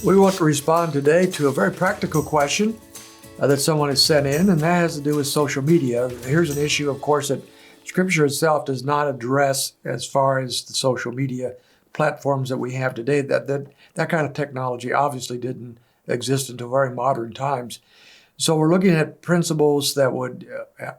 We want to respond today to a very practical question that someone has sent in, and that has to do with social media. Here's an issue, of course, that Scripture itself does not address as far as the social media platforms that we have today. That kind of technology obviously didn't exist until very modern times. So we're looking at principles that would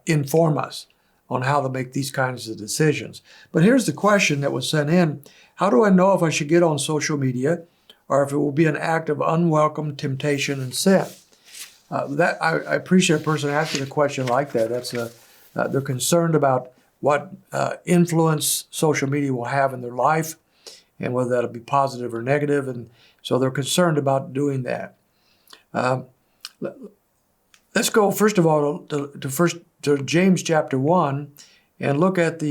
inform us on how to make these kinds of decisions. But here's the question that was sent in. How do I know if I should get on social media or if it will be an act of unwelcome temptation and sin? I appreciate a person asking a question like that. They're concerned about what influence social media will have in their life and whether that'll be positive or negative. And so they're concerned about doing that. Let's go, first of all, to James chapter 1 and look at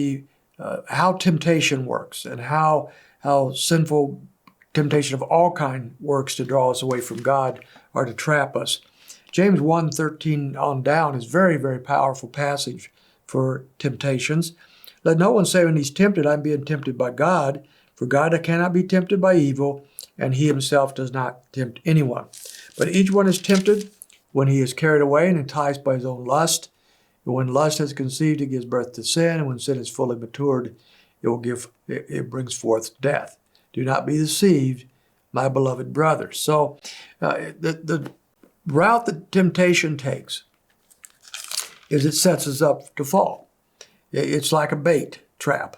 how temptation works and how sinful temptation of all kind works to draw us away from God or to trap us. James 1:13 on down is very, very powerful passage for temptations. Let no one say when he's tempted, I'm being tempted by God, for God cannot be tempted by evil, and he himself does not tempt anyone. But each one is tempted when he is carried away and enticed by his own lust. And when lust has conceived, it gives birth to sin, and when sin is fully matured, it brings forth death. Do not be deceived, my beloved brothers. So the route that temptation takes is it sets us up to fall. It's like a bait trap.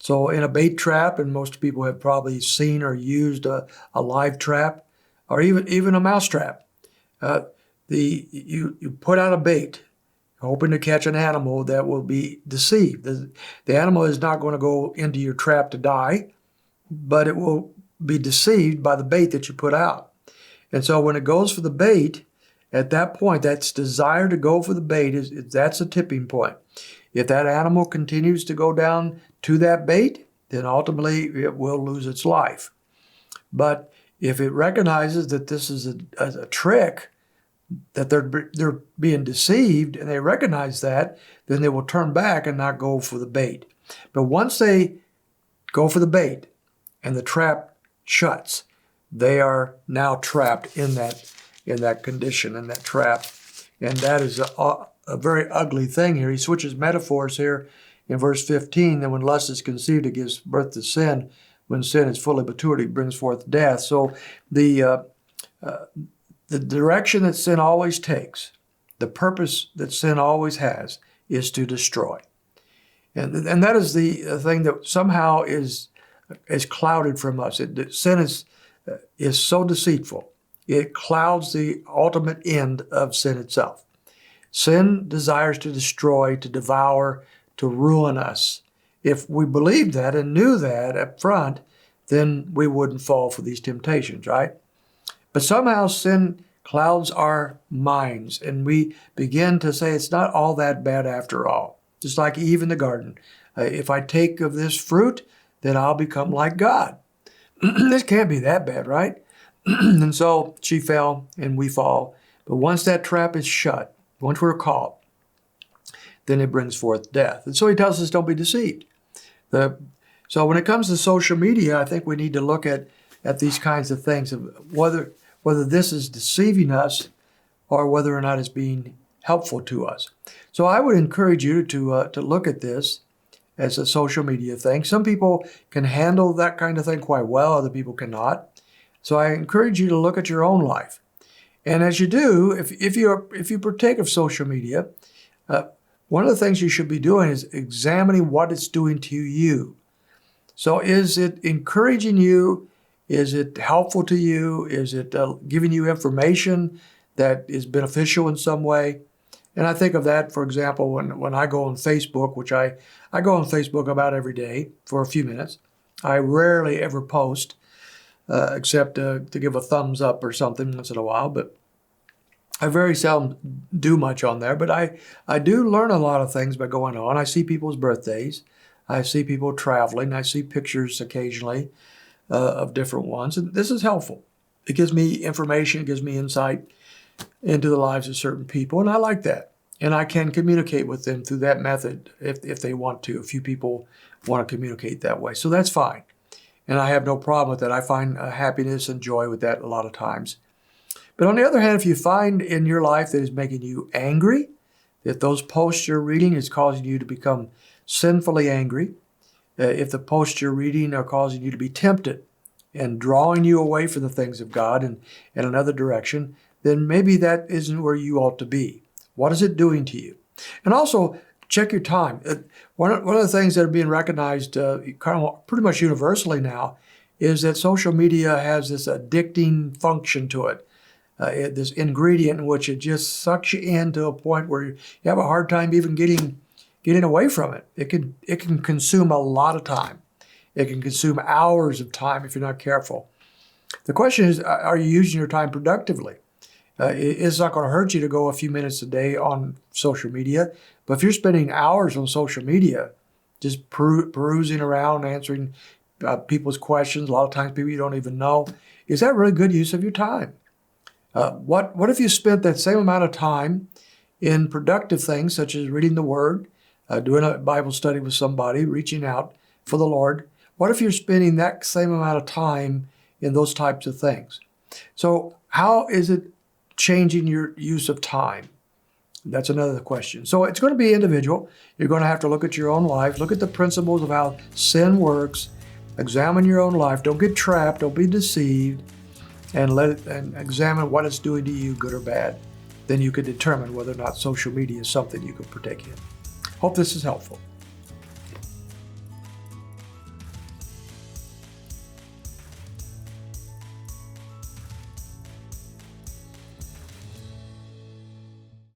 So in a bait trap, and most people have probably seen or used a live trap or even a mouse trap. You put out a bait hoping to catch an animal that will be deceived. The animal is not going to go into your trap to die, but it will be deceived by the bait that you put out. And so when it goes for the bait, at that point, that's desire to go for the bait, that's a tipping point. If that animal continues to go down to that bait, then ultimately it will lose its life. But if it recognizes that this is a trick, that they're being deceived, and they recognize that, then they will turn back and not go for the bait. But once they go for the bait and the trap shuts, they are now trapped in that condition, in that trap. And that is a very ugly thing here. He switches metaphors here in verse 15, that when lust is conceived, it gives birth to sin. When sin is fully matured, it brings forth death. So the direction that sin always takes, the purpose that sin always has, is to destroy. And that is the thing that somehow is clouded from us. Sin is so deceitful. It clouds the ultimate end of sin itself. Sin desires to destroy, to devour, to ruin us. If we believed that and knew that up front, then we wouldn't fall for these temptations, right? But somehow sin clouds our minds, and we begin to say it's not all that bad after all. Just like Eve in the garden. If I take of this fruit, then I'll become like God. This can't be that bad, right? And so she fell and we fall. But once that trap is shut, once we're caught, then it brings forth death. And so he tells us don't be deceived. So when it comes to social media, I think we need to look at these kinds of things, of whether this is deceiving us or whether or not it's being helpful to us. So I would encourage you to look at this as a social media thing. Some people can handle that kind of thing quite well, other people cannot. So I encourage you to look at your own life. And as you do, if you partake of social media, one of the things you should be doing is examining what it's doing to you. So is it encouraging you? Is it helpful to you? Is it giving you information that is beneficial in some way? And I think of that, for example, when I go on Facebook, which I go on Facebook about every day for a few minutes. I rarely ever post, except to give a thumbs up or something once in a while. But I very seldom do much on there. But I do learn a lot of things by going on. I see people's birthdays. I see people traveling. I see pictures occasionally of different ones. And this is helpful. It gives me information. It gives me insight into the lives of certain people. And I like that. And I can communicate with them through that method if they want to. A few people want to communicate that way. So that's fine. And I have no problem with that. I find happiness and joy with that a lot of times. But on the other hand, if you find in your life that is making you angry, if those posts you're reading is causing you to become sinfully angry, if the posts you're reading are causing you to be tempted and drawing you away from the things of God and in another direction, then maybe that isn't where you ought to be. What is it doing to you? And also, check your time. One of the things that are being recognized kind of pretty much universally now is that social media has this addicting function to it. This ingredient in which it just sucks you in to a point where you have a hard time even getting away from it. It can consume a lot of time. It can consume hours of time if you're not careful. The question is, are you using your time productively? It's not going to hurt you to go a few minutes a day on social media, but if you're spending hours on social media, just perusing around, answering people's questions, a lot of times people you don't even know, is that really good use of your time? What if you spent that same amount of time in productive things such as reading the Word, doing a Bible study with somebody, reaching out for the Lord? What if you're spending that same amount of time in those types of things? So how is it changing your use of time? That's another question. So it's going to be individual. You're going to have to look at your own life, look at the principles of how sin works, examine your own life. Don't get trapped, don't be deceived, and examine what it's doing to you, good or bad. Then you can determine whether or not social media is something you can partake in. Hope this is helpful.